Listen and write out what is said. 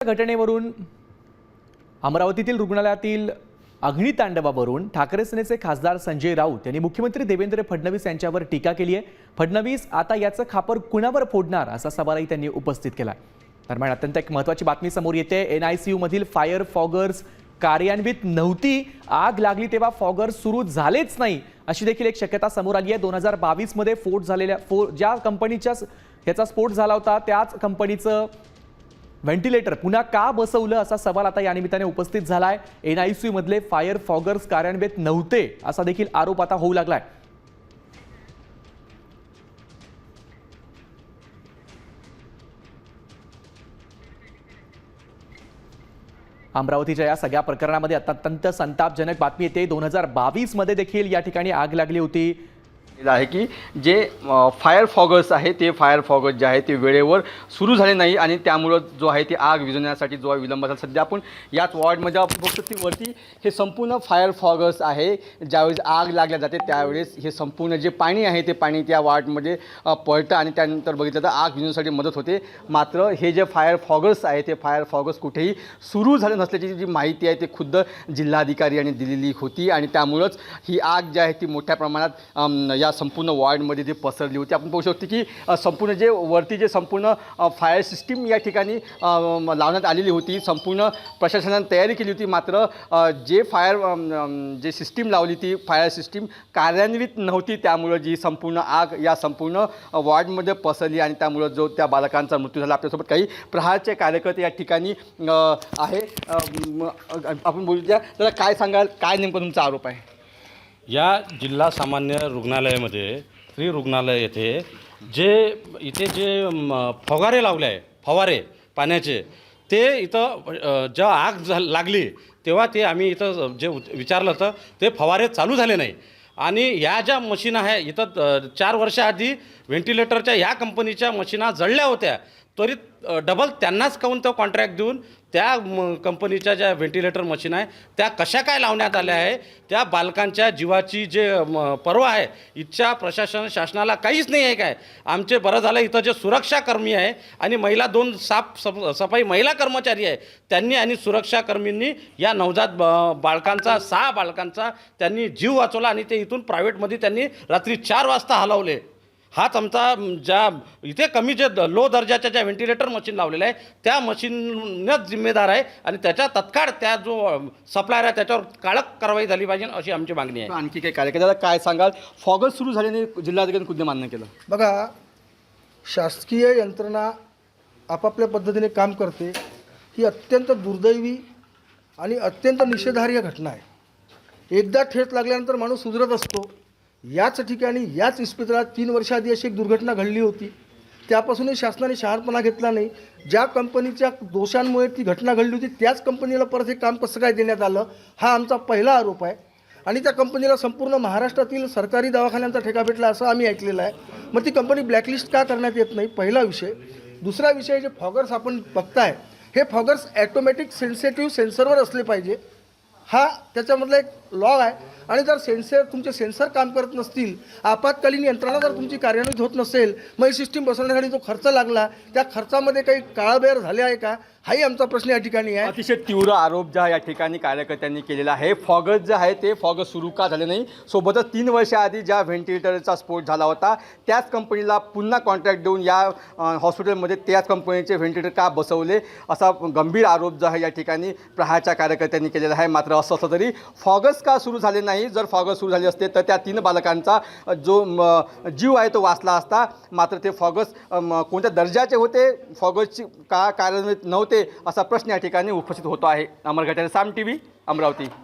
घटनेवरून अमरावतीतील रुग्णालयातील अग्नितांडवावरून ठाकरे सेनेचे खासदार संजय राऊत यांनी मुख्यमंत्री देवेंद्र फडणवीस यांच्यावर टीका केली आहे। फडणवीस आता याचं खापर कुणावर फोडणार असा सवालही त्यांनी उपस्थित केला। दरम्यान अत्यंत एक महत्त्वाची बातमी समोर येते। एनआयसीयू मधील फायर फॉगर्स कार्यान्वित नव्हती, आग लागली तेव्हा फॉगर्स सुरू झालेच नाही अशी देखील एक शक्यता समोर आली आहे। 2022 मध्ये ज्या कंपनीच्या याचा स्फोट झाला होता त्याच कंपनीचं व्हेंटिलेटर पुन्हा का बसवलं असा सवाल आता या निमित्ताने उपस्थित झालाय। एनआयसीयू मधले फायर फॉगर्स कार्यान्वित नव्हते असा देखील आरोप आता होऊ लागलाय। अमरावतीच्या या सगळ्या प्रकरणामध्ये अत्यंत संतापजनक बातमी येते। 2022 मध्ये देखील या ठिकाणी आग लागली होती। आहे की जे फायर फॉगर्स आहे ते फायर फॉगर्स जे आहे ते वेळेवर सुरू झाले नाही आणि त्यामुळे जो आहे ती आग विझवण्यासाठी जो विलंब झाला। सध्या आपण याच वॉर्डमध्ये आपण बघतो की वरती हे संपूर्ण फायर फॉगर्स आहे। ज्यावेळेस आग लागल्या जाते त्यावेळेस हे संपूर्ण जे पाणी आहे ते पाणी त्या वॉर्डमध्ये पळतं आणि त्यानंतर बघितलं तर आग विझवण्यासाठी मदत होते। मात्र हे जे फायर फॉगर्स आहे ते फायर फॉगर्स कुठेही सुरू झाले नसल्याची जी माहिती आहे ते खुद्द जिल्हाधिकारी यांनी दिलेली होती आणि त्यामुळेच ही आग जी आहे ती मोठ्या प्रमाणात या संपूर्ण वॉर्डमध्ये जी पसरली होती। आपण पाहू शकतो की संपूर्ण जे वरती जे संपूर्ण फायर सिस्टीम या ठिकाणी लावण्यात आलेली होती, संपूर्ण प्रशासनाने तयारी केली होती। मात्र जे सिस्टीम लावली ती फायर सिस्टीम कार्यान्वित नव्हती, त्यामुळे जी संपूर्ण आग या संपूर्ण वॉर्डमध्ये पसरली आणि त्यामुळे जो त्या बालकांचा मृत्यू झाला। आपल्यासोबत काही प्रहारचे कार्यकर्ते या ठिकाणी आहे, आपण बोलूया। तर काय सांगाल, काय नेमकं तुमचा आरोप आहे? या जिल्हा सामान्य रुग्णालयामध्ये श्री रुग्णालय येथे इथे जे फवारे लावले आहे, फवारे पाण्याचे, ते इथं जेव्हा आग लागली तेव्हा ते आम्ही इथं जे विचारलं तर ते फवारे चालू झाले नाही। आणि ह्या ज्या मशीन आहे इथं 4 वर्षाआधी व्हेंटिलेटरच्या ह्या कंपनीच्या मशीना जळल्या होत्या, त्वरित डबल त्यांनाच काऊन तो कॉन्ट्रॅक्ट देऊन त्या कंपनीच्या ज्या व्हेंटिलेटर मशीन आहे त्या कशा काय लावण्यात आल्या आहे। त्या बालकांच्या जीवाची जे पर्वा आहे इथच्या प्रशासन शासनाला काहीच नाही आहे काय। आमचे बरं झालं इथं जे सुरक्षाकर्मी आहे आणि महिला 2 सफाई महिला कर्मचारी आहे त्यांनी आणि सुरक्षाकर्मींनी या नवजात बालकांचा 6 बालकांचा त्यांनी जीव वाचवला आणि ते इथून प्रायव्हेटमध्ये त्यांनी रात्री 4 वाजता हलवले। हाच आमचा ज्या इथे कमी जे लो दर्जाच्या ज्या व्हेंटिलेटर मशीन लावलेलं आहे त्या मशीनच जिम्मेदार आहे आणि त्याच्या तत्काळ त्या जो सप्लायर आहे त्याच्यावर कडक कारवाई झाली पाहिजे अशी आमची मागणी आहे। आणखी काही कार्यकर्त्याला काय सांगाल? फॉगर्स सुरू झाल्याने जिल्हाधिकारी खुद्द मान्य केलं। बघा, शासकीय यंत्रणा आपापल्या पद्धतीने काम करते, ही अत्यंत दुर्दैवी आणि अत्यंत निषेधार्ह घटना आहे। एकदा ठेच लागल्यानंतर माणूस सुधरत असतो। याच ठिकाणी याच इस्पितळात 3 वर्षाआधी अशी एक दुर्घटना घडली होती, त्यापासूनही शासनाने शहाणपणा घेतला नाही। ज्या कंपनीच्या दोषांमुळे ती घटना घडली होती त्याच कंपनीला परत हे काम कसं काय देण्यात आलं, हा आमचा पहिला आरोप आहे। आणि त्या कंपनीला संपूर्ण महाराष्ट्रातील सरकारी दवाखान्यांचा ठेका भेटला असं आम्ही ऐकलेलं आहे। मग ती कंपनी ब्लॅकलिस्ट का करण्यात येत नाही, पहिला विषय। दुसरा विषय, जे फॉगर्स आपण बघताय हे फॉगर्स ॲटोमॅटिक सेन्सिटिव्ह सेन्सरवर असले पाहिजे, हा त्याच्यामधला एक लॉ आहे। आणि जर तुमचे सेन्सर काम करत नसतील, आपत्कालीन यंत्रणा जर तुमची कार्यान्वित होत नसेल, मग ही सिस्टीम बसवण्यासाठी जो खर्च लागला त्या खर्चामध्ये काही काळाबेर झाले आहे का, हाही आमचा प्रश्न या ठिकाणी आहे। अतिशय तीव्र आरोप ज्या या ठिकाणी कार्यकर्त्यांनी केलेला आहे। फॉगर्स जे आहे ते फॉगर्स सुरू का झाले नाही, सोबतच 3 वर्षाआधी ज्या व्हेंटिलेटरचा स्फोट झाला होता त्याच कंपनीला पुन्हा कॉन्ट्रॅक्ट देऊन या हॉस्पिटलमध्ये त्याच कंपनीचे व्हेंटिलेटर का बसवले असा गंभीर आरोप जो आहे या ठिकाणी प्रहारच्या कार्यकर्त्यांनी केलेला आहे। मात्र असं असलं तरी फॉगर्स का सुरू झाले नाही, जर फॉगर्स सुरू झाले असते तर त्या 3 बालकांचा जो जीव आहे तो वाचला असता। मात्र ते फॉगर्स कोणत्या दर्जाचे होते, फॉगर्सची का कार्यान्वित नव्हते असा प्रश्न या ठिकाणी उपस्थित होतो आहे। अमर घाटे, साम टीव्ही, अमरावती।